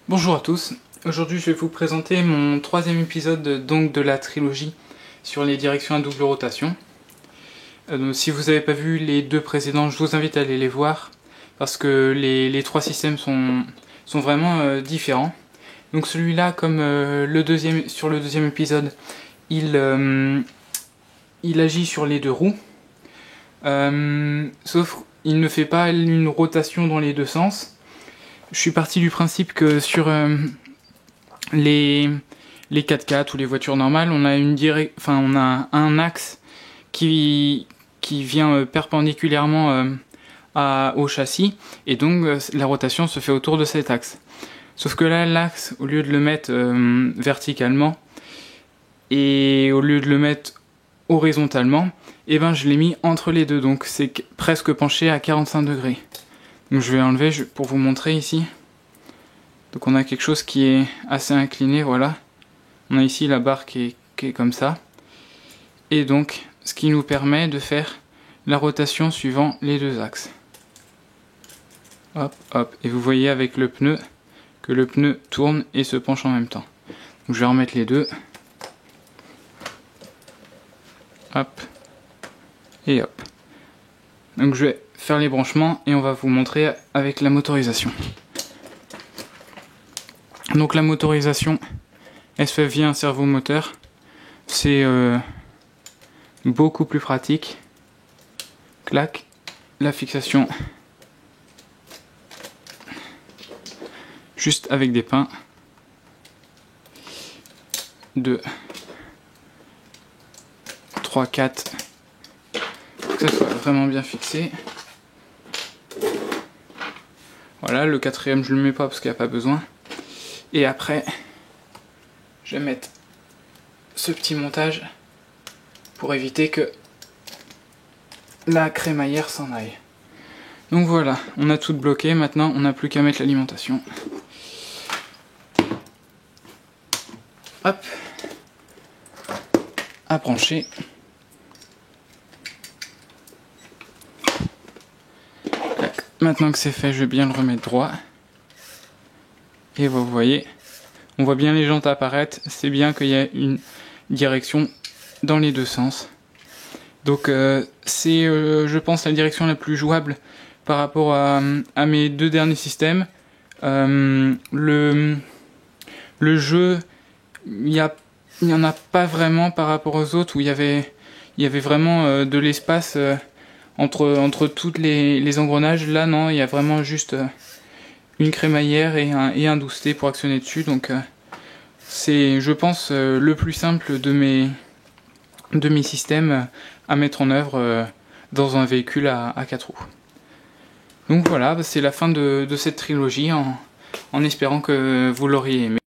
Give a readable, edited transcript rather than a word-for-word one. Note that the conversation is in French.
Bonjour à tous, aujourd'hui je vais vous présenter mon troisième épisode donc de la trilogie sur les directions à double rotation. Si vous n'avez pas vu les deux précédents, je vous invite à aller les voir parce que les trois systèmes sont vraiment différents. Donc celui-là, comme sur le deuxième épisode, il agit sur les deux roues, sauf il ne fait pas une rotation dans les deux sens. Je suis parti du principe que sur les 4x4 ou les voitures normales, on a un axe qui vient perpendiculairement au châssis, et donc la rotation se fait autour de cet axe. Sauf que là, l'axe, au lieu de le mettre verticalement et au lieu de le mettre horizontalement, je l'ai mis entre les deux, donc c'est presque penché à 45 degrés. Donc je vais enlever pour vous montrer ici. Donc on a quelque chose qui est assez incliné, voilà. On a ici la barre qui est comme ça. Et donc ce qui nous permet de faire la rotation suivant les deux axes. Hop, hop. Et vous voyez avec le pneu que le pneu tourne et se penche en même temps. Donc je vais remettre les deux. Hop. Et hop. Donc je vais faire les branchements et on va vous montrer avec la motorisation. Donc la motorisation, elle se fait via un servomoteur. C'est beaucoup plus pratique. Clac. La fixation juste avec des pins. 2, 3, 4. Que ça soit vraiment bien fixé. Voilà, le quatrième je le mets pas parce qu'il n'y a pas besoin. Et après, je vais mettre ce petit montage pour éviter que la crémaillère s'en aille. Donc voilà, on a tout bloqué, maintenant on n'a plus qu'à mettre l'alimentation. Hop, à brancher. Maintenant que c'est fait, je vais bien le remettre droit. Et vous voyez, on voit bien les jantes apparaître. C'est bien qu'il y a une direction dans les deux sens. Donc c'est, je pense, la direction la plus jouable par rapport à mes deux derniers systèmes. Le jeu, il n'y en a pas vraiment par rapport aux autres où il y avait vraiment de l'espace entre toutes les engrenages. Là non, il y a vraiment juste une crémaillère et un dousseté pour actionner dessus. Donc c'est, je pense, le plus simple de mes systèmes à mettre en œuvre dans un véhicule à 4 roues. Donc voilà, c'est la fin de cette trilogie en espérant que vous l'auriez aimé.